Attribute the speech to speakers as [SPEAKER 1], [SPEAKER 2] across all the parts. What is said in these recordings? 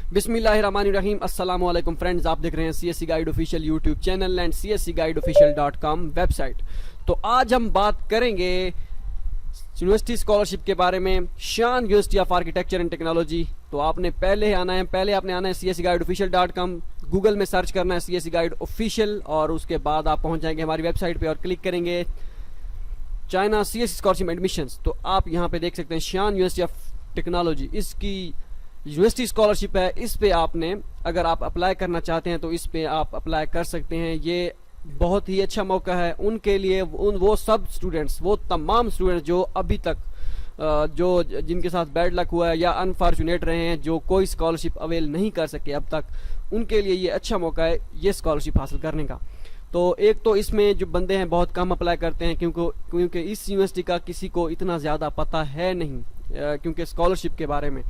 [SPEAKER 1] बिस्मिल्लाहिर्रहमानिर्रहीम। अस्सलाम वालेकुम फ्रेंड्स, आप देख रहे हैं CSC guide official YouTube channel and cscguideofficial.com website. तो आज हम बात करेंगे यूनिवर्सिटी स्कॉलरशिप के बारे में, Xi'an University of Architecture and Technology. तो आपने पहले आपने आना है cscguideofficial.com, गूगल में सर्च करना है CSC गाइड ऑफिशियल और उसके बाद आप पहुंच जाएंगे हमारी वेबसाइट पे और क्लिक करेंगे चाइना CSC स्कॉलरशिप एडमिशंस। तो आप यहाँ पे देख सकते हैं शियान यूनिवर्सिटी ऑफ टेक्नोलॉजी, इसकी यूनिवर्सिटी स्कॉलरशिप है। इस पे आपने अगर आप अप्लाई करना चाहते हैं तो इस पे आप अप्लाई कर सकते हैं। ये बहुत ही अच्छा मौका है उनके लिए, वो सब स्टूडेंट्स, वो तमाम स्टूडेंट्स जो अभी तक जिनके साथ बैड लक हुआ है या अनफॉर्चुनेट रहे हैं, जो कोई स्कॉलरशिप अवेल नहीं कर सके अब तक, उनके लिए ये अच्छा मौका है ये स्कॉलरशिप हासिल करने का। तो एक तो इसमें जो बंदे हैं बहुत कम अप्लाई करते हैं क्योंकि इस यूनिवर्सिटी का किसी को इतना ज़्यादा पता है नहीं, क्योंकि स्कॉलरशिप के बारे में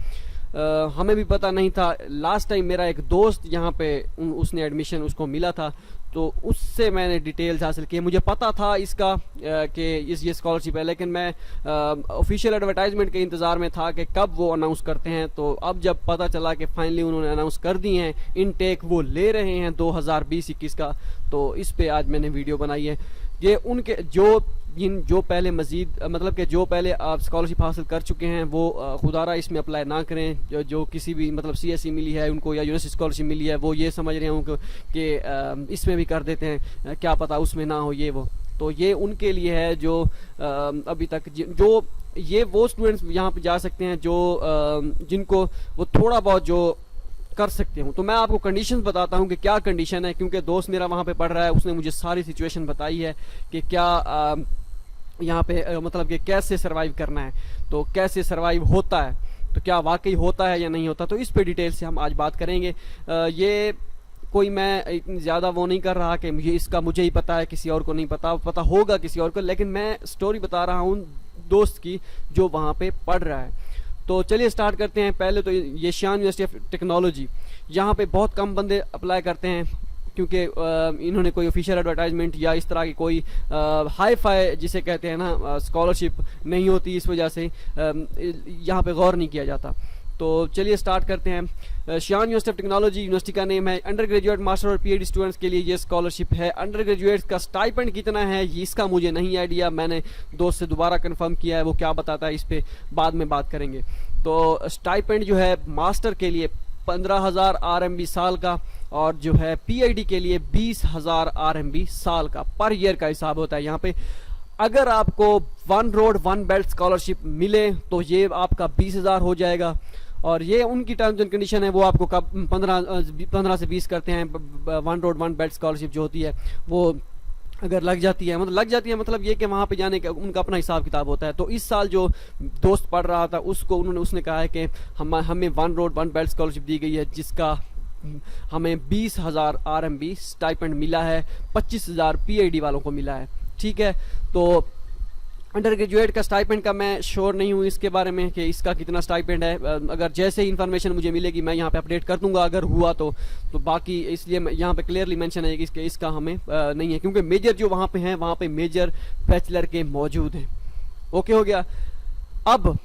[SPEAKER 1] हमें भी पता नहीं था। लास्ट टाइम मेरा एक दोस्त यहाँ पे उसने एडमिशन उसको मिला था, तो उससे मैंने डिटेल्स हासिल किए। मुझे पता था इसका कि ये स्कॉलरशिप है, लेकिन मैं ऑफिशियल एडवर्टाइजमेंट के इंतज़ार में था कि कब वो अनाउंस करते हैं। तो अब जब पता चला कि फाइनली उन्होंने अनाउंस कर दिए हैं, इनटेक वो ले रहे हैं 2020-21 का, तो इस पे आज मैंने वीडियो बनाई है। ये उनके जो पहले मजीद मतलब कि जो पहले आप स्कॉलरशिप हासिल कर चुके हैं वो खुदारा इसमें अप्लाई ना करें। जो किसी भी मतलब CSC मिली है उनको या यूनिवर्सिटी स्कॉलरशिप मिली है, वो ये समझ रहे हों कि इसमें भी कर देते हैं, क्या पता उसमें ना हो ये वो। तो ये उनके लिए है जो अभी तक जो ये वो स्टूडेंट्स यहाँ पे जा सकते हैं जो जिनको वो थोड़ा बहुत जो कर सकते हूँ। तो मैं आपको कंडीशंस बताता हूँ कि क्या कंडीशन है, क्योंकि दोस्त मेरा वहाँ पे पढ़ रहा है, उसने मुझे सारी सिचुएशन बताई है कि क्या यहाँ पे मतलब कि कैसे सरवाइव करना है, तो कैसे सरवाइव होता है, तो क्या वाकई होता है या नहीं होता। तो इस पे डिटेल से हम आज बात करेंगे। ये कोई मैं इतनी ज़्यादा वो नहीं कर रहा कि मुझे ही पता है, किसी और को नहीं पता होगा किसी और को, लेकिन मैं स्टोरी बता रहा हूँ दोस्त की जो वहाँ पे पढ़ रहा है। तो चलिए स्टार्ट करते हैं। पहले तो ये शियान यूनिवर्सिटी ऑफ टेक्नोलॉजी, यहाँ पे बहुत कम बंदे अप्लाई करते हैं क्योंकि इन्होंने कोई ऑफिशियल एडवर्टाइजमेंट या इस तरह की कोई हाई फाई जिसे कहते हैं ना स्कॉलरशिप नहीं होती, इस वजह से यहाँ पे गौर नहीं किया जाता। तो चलिए स्टार्ट करते हैं। शियान यूनिवर्सिटी ऑफ टेक्नोलॉजी यूनिवर्सिटी का नेम है। अंडर ग्रेजुएट, मास्टर और PhD स्टूडेंट्स के लिए ये स्कॉलरशिप है। अंडर ग्रेजुएट्स का स्टाइपेंड कितना है इसका मुझे नहीं आइडिया, मैंने दोस्त से दोबारा कंफर्म किया है, वो क्या बताता है इस पे बाद में बात करेंगे। तो स्टाइपेंड जो है मास्टर के लिए 15,000 RMB साल का, और जो है PhD के लिए 20,000 RMB साल का पर ईयर का हिसाब होता है। यहाँ पे अगर आपको 1 रोड 1 बेल्ट स्कॉलरशिप मिले तो ये आपका 20,000 हो जाएगा, और ये उनकी टर्म्स एंड कंडीशन है, वो आपको कब 15 से 20 करते हैं। 1 रोड 1 बेल्ट स्कॉलरशिप जो होती है वो अगर लग जाती है मतलब ये कि वहाँ पे जाने का उनका अपना हिसाब किताब होता है। तो इस साल जो दोस्त पढ़ रहा था उसने कहा है कि हमें 1 रोड 1 बेल्ट स्कॉलरशिप दी गई है, जिसका हमें 20,000 RMB स्टाइपेंड मिला है, 25,000 PhD वालों को मिला है। ठीक है, तो अंडर ग्रेजुएट का स्टाइपेंड का मैं श्योर नहीं हूँ इसके बारे में कि इसका कितना स्टाइपेंड है। अगर जैसे ही इन्फॉर्मेशन मुझे मिलेगी मैं यहाँ पे अपडेट कर दूंगा अगर हुआ तो बाकी इसलिए यहाँ पे क्लियरली मेंशन है कि इसका हमें नहीं है, क्योंकि मेजर जो वहाँ पे हैं वहाँ पे मेजर बैचलर के मौजूद हैं। ओके हो गया। अब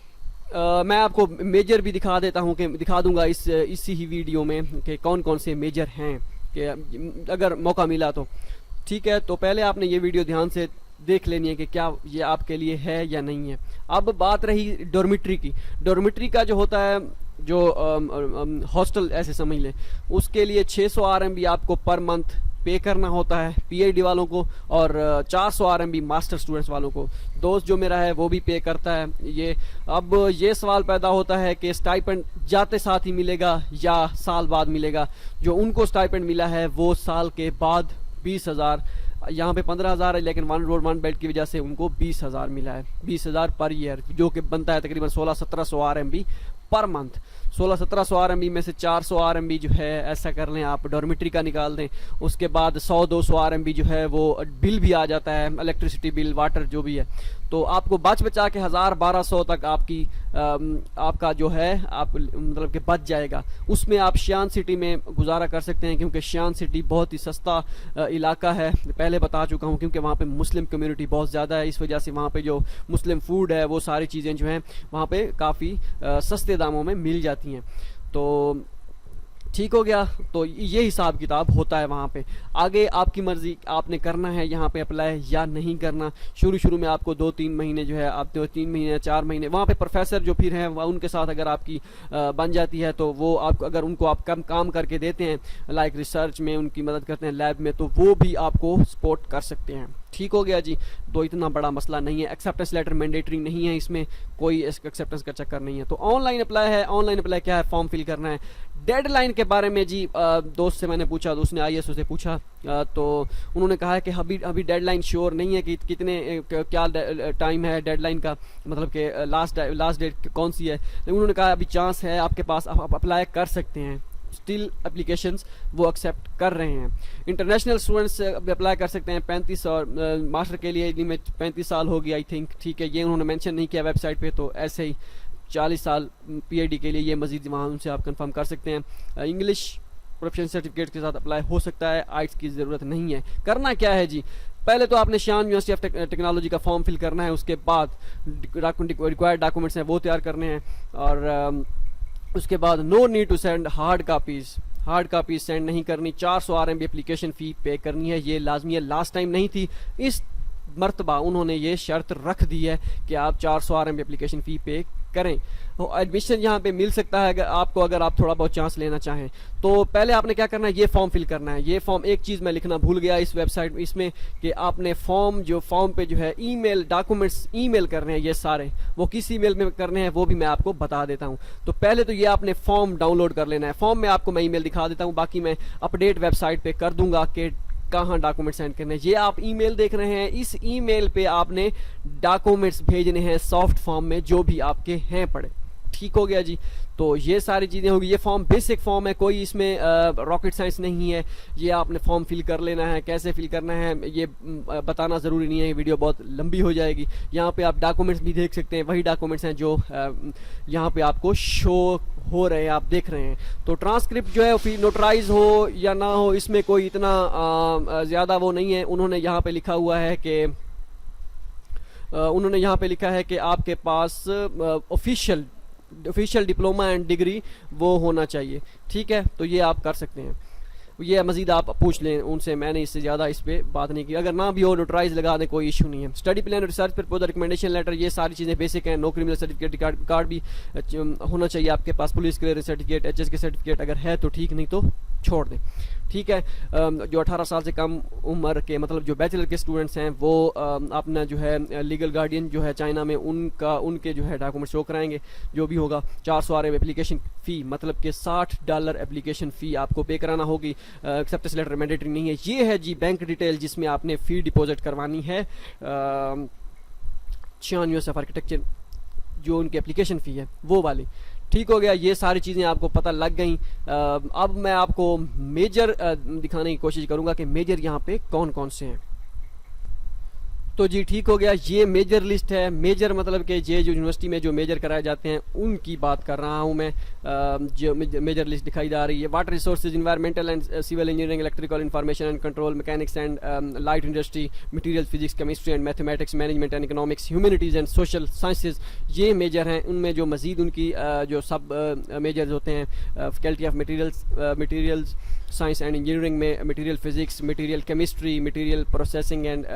[SPEAKER 1] मैं आपको मेजर भी दिखा दूंगा इसी ही वीडियो में कि कौन कौन से मेजर हैं, कि अगर मौका मिला तो। ठीक है, तो पहले आपने ये वीडियो ध्यान से देख लेनी है कि क्या ये आपके लिए है या नहीं है। अब बात रही डॉर्मिट्री की। डॉर्मिट्री का जो होता है, जो हॉस्टल ऐसे समझ लें, उसके लिए 600 RMB आपको पर मंथ पे करना होता है PhD वालों को, और 400 RMB मास्टर स्टूडेंट्स वालों को। दोस्त जो मेरा है वो भी पे करता है ये। अब ये सवाल पैदा होता है कि स्टाइपेंड जाते साथ ही मिलेगा या साल बाद मिलेगा। जो उनको स्टाइपेंड मिला है वो साल के बाद 20,000, यहाँ पे 15,000 है, लेकिन 1 रोड 1 बेल्ट की वजह से उनको 20,000 मिला है, 20,000 पर ईयर, जो कि बनता है तकरीबन 1600-1700 RMB पर मंथ। 1600-1700 RMB में से 400 RMB जो है ऐसा कर लें आप डॉर्मिट्री का निकाल दें, उसके बाद 100-200 RMB जो है वो बिल भी आ जाता है, इलेक्ट्रिसिटी बिल, वाटर जो भी है। तो आपको बचा के 1000-1200 तक आपका जो है आप मतलब कि बच जाएगा। उसमें आप शियान सिटी में गुजारा कर सकते हैं, क्योंकि शियान सिटी बहुत ही सस्ता इलाका है, पहले बता चुका हूँ, क्योंकि वहाँ पे मुस्लिम कम्युनिटी बहुत ज़्यादा है। इस वजह से वहाँ पे जो मुस्लिम फूड है वो सारी चीज़ें जो हैं वहाँ पे काफ़ी सस्ते दामों में मिल जाती हैं। तो ठीक हो गया। तो ये हिसाब किताब होता है वहाँ पे। आगे आपकी मर्जी, आपने करना है यहाँ पे अप्लाई या नहीं करना। शुरू में आपको 2-3 महीने जो है, आप 2-3 महीने 4 महीने वहाँ पे प्रोफेसर जो फिर हैं उनके साथ अगर आपकी बन जाती है तो वो आपको, अगर उनको आप कम काम करके देते हैं, लाइक रिसर्च में उनकी मदद करते हैं लैब में, तो वो भी आपको सपोर्ट कर सकते हैं। ठीक हो गया जी। तो इतना बड़ा मसला नहीं है। एक्सेप्टेंस लेटर मैंडेटरी नहीं है, इसमें कोई एक्सेप्टेंस का चक्कर नहीं है। तो ऑनलाइन अप्लाई है। ऑनलाइन अप्लाई क्या है, फॉर्म फिल करना है। डेडलाइन के बारे में जी दोस्त से मैंने पूछा, तो उसने ISO से पूछा, तो उन्होंने कहा है कि अभी डेडलाइन श्योर नहीं है कि कितने क्या टाइम है डेडलाइन का, मतलब कि लास्ट डेट कौन सी है। लेकिन उन्होंने कहा अभी चांस है आपके पास, आप अप्लाई कर सकते हैं। स्टिल एप्लीकेशंस वो एक्सेप्ट कर रहे हैं। इंटरनेशनल स्टूडेंट्स अप्लाई कर सकते हैं 35, और मास्टर के लिए लिमिट 35 साल होगी आई थिंक। ठीक है, ये उन्होंने मेंशन नहीं किया वेबसाइट पे, तो ऐसे ही 40 साल PhD के लिए ये मजीद वहाँ उनसे आप कंफर्म कर सकते हैं। इंग्लिश प्रोफेशनल सर्टिफिकेट के साथ अप्लाई हो सकता है, आइट्स की ज़रूरत नहीं है। करना क्या है जी, पहले तो आपने शियान यूनिवर्सिटी ऑफ टेक्नोलॉजी का फॉर्म फिल करना है। उसके बाद रिक्वायर्ड डॉक्यूमेंट्स हैं वो तैयार करने हैं, और उसके बाद no need to send hard copies send नहीं करनी। 400 RMB एप्लीकेशन फ़ी पे करनी है, ये लाजमी है। लास्ट टाइम नहीं थी, इस मरतबा उन्होंने ये शर्त रख दी है कि आप 400 RMB एप्लीकेशन फ़ी पे करें। तो एडमिशन यहाँ पे मिल सकता है अगर आप थोड़ा बहुत चांस लेना चाहें। तो पहले आपने क्या करना है, ये फॉर्म फिल करना है। ये फॉर्म, एक चीज़ मैं लिखना भूल गया इस वेबसाइट इसमें, कि आपने फॉर्म पे जो है ईमेल डॉक्यूमेंट्स ईमेल करने हैं। ये सारे वो किस ईमेल में करने हैं वो भी मैं आपको बता देता हूँ। तो पहले तो ये आपने फॉर्म डाउनलोड कर लेना है। फॉर्म में आपको मैं ईमेल दिखा देता हूँ, बाकी मैं अपडेट वेबसाइट पे कर दूंगा कि कहाँ डॉक्यूमेंट सेंड करने हैं। ये आप ईमेल देख रहे हैं, इस ईमेल पे आपने डॉक्यूमेंट्स भेजने हैं सॉफ्ट फॉर्म में, जो भी आपके हैं पड़े। ठीक हो गया जी। तो ये सारी चीज़ें होगी। ये फॉर्म बेसिक फॉर्म है, कोई इसमें रॉकेट साइंस नहीं है। ये आपने फॉर्म फिल कर लेना है। कैसे फिल करना है ये बताना ज़रूरी नहीं है, वीडियो बहुत लंबी हो जाएगी। यहाँ पे आप डॉक्यूमेंट्स भी देख सकते हैं, वही डॉक्यूमेंट्स हैं जो यहाँ पे आपको शो हो रहे हैं, आप देख रहे हैं। तो ट्रांसक्रिप्ट जो है फिर नोटराइज हो या ना हो, इसमें कोई इतना ज़्यादा वो नहीं है। उन्होंने यहाँ पे लिखा हुआ है कि आपके पास ऑफिशियल डिप्लोमा एंड डिग्री वो होना चाहिए। ठीक है, तो ये आप कर सकते हैं। ये मजीद आप पूछ लें उनसे, मैंने इससे ज़्यादा इस पर बात नहीं की। अगर ना भी हो नोटराइज लगा दें, कोई इशू नहीं है। Study plan, research proposal, recommendation letter, ये सारी चीज़ें बेसिक हैं। नो क्रिमिनल सर्टिफिकेट कार्ड भी होना चाहिए आपके पास। पुलिस क्लियरेंस सर्टिफिकेट, HS के सर्टिफिकेट अगर है तो ठीक, नहीं तो छोड़ दें। ठीक है, जो 18 साल से कम उम्र के, मतलब जो बैचलर के स्टूडेंट्स हैं, वो अपना जो है लीगल गार्डियन जो है चाइना में, उनके जो है डॉक्यूमेंट शो कराएंगे। जो भी होगा 400 RMB एप्लीकेशन फ़ी, मतलब कि $60 एप्लीकेशन फ़ी आपको पे कराना होगी। एक्सेप्टेंस लेटर मैंडेटरी नहीं है। ये है जी बैंक डिटेल जिसमें आपने फ़ी डिपॉजिट करवानी है। शियान यूनिवर्सिटी ऑफ आर्किटेक्चर जो उनकी एप्लीकेशन फ़ी है वो वाली। ठीक हो गया, ये सारी चीज़ें आपको पता लग गई। अब मैं आपको मेजर दिखाने की कोशिश करूँगा कि मेजर यहाँ पे कौन कौन से हैं। तो जी ठीक हो गया, ये मेजर लिस्ट है। मेजर मतलब कि ये जो यूनिवर्सिटी में जो मेजर कराए जाते हैं उनकी बात कर रहा हूँ मैं। जो मेजर लिस्ट दिखाई जा रही है, water resources, environmental and civil engineering, electrical, information and control, mechanics and light industry, material physics, chemistry and mathematics, management and economics, humanities and social sciences, ये मेजर हैं। उनमें जो मजीद उनकी जो सब मेजर्स होते हैं, faculty of materials science and engineering में material physics, material chemistry, material processing and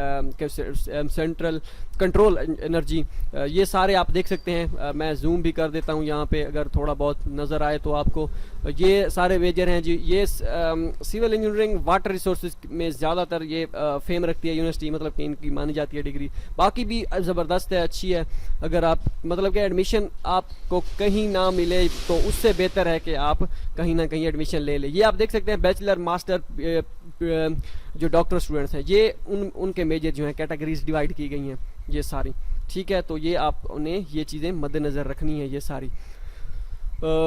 [SPEAKER 1] central control energy, ये सारे आप देख सकते हैं। मैं जूम भी कर देता हूँ यहाँ पे, अगर थोड़ा बहुत नज़र आए तो आपको। ये सारे मेजर हैं जी। ये सिविल इंजीनियरिंग, वाटर रिसोर्सेज में ज़्यादातर ये फेम रखती है यूनिवर्सिटी, मतलब कि इनकी मानी जाती है डिग्री। बाकी भी ज़बरदस्त है, अच्छी है। अगर आप मतलब कि एडमिशन आपको कहीं ना मिले तो उससे बेहतर है कि आप कहीं ना कहीं एडमिशन ले लें। ये आप देख सकते हैं बैचलर, मास्टर, जो डॉक्टर स्टूडेंट्स हैं, ये उनके मेजर जो हैं कैटेगरीज डिवाइड की गई हैं ये सारी। ठीक है, तो ये आपने ये चीज़ें मद्देनज़र रखनी है ये सारी।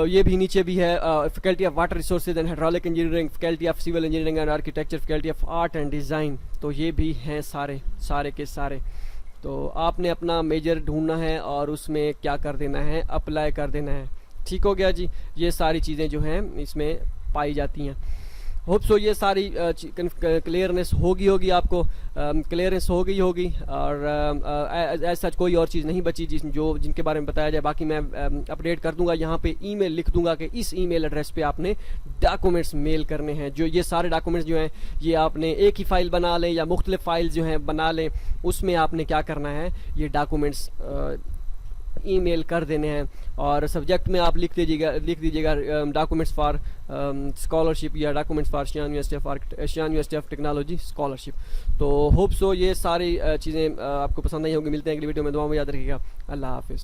[SPEAKER 1] ये भी नीचे भी है, faculty of water resources and hydraulic engineering, faculty of civil engineering and architecture, faculty of art and design, तो ये भी हैं सारे के सारे। तो आपने अपना मेजर ढूंढना है और उसमें क्या कर देना है, अप्लाई कर देना है। ठीक हो गया जी, ये सारी चीज़ें जो हैं इसमें पाई जाती हैं। होप सो ये सारी क्लियरनेस होगी आपको, क्लियरनेस हो गई होगी, और ऐसा कोई और चीज़ नहीं बची जिनके बारे में बताया जाए। बाकी मैं अपडेट कर दूंगा, यहाँ पे ईमेल लिख दूंगा कि इस ईमेल एड्रेस पे आपने डॉक्यूमेंट्स मेल करने हैं। जो ये सारे डॉक्यूमेंट्स जो हैं ये आपने एक ही फाइल बना लें या मुख्तलिफ फाइल जो हैं बना लें, उसमें आपने क्या करना है, ये डॉक्यूमेंट्स ईमेल कर देने हैं। और सब्जेक्ट में आप लिख दीजिएगा डॉक्यूमेंट्स फॉर स्कॉलरशिप या documents for Xi'an University of Technology scholarship. तो होप सो ये सारी चीज़ें आपको पसंद आई होंगी। मिलते हैं अगली वीडियो में, दुआ में याद रखिएगा। अल्लाह हाफिज़।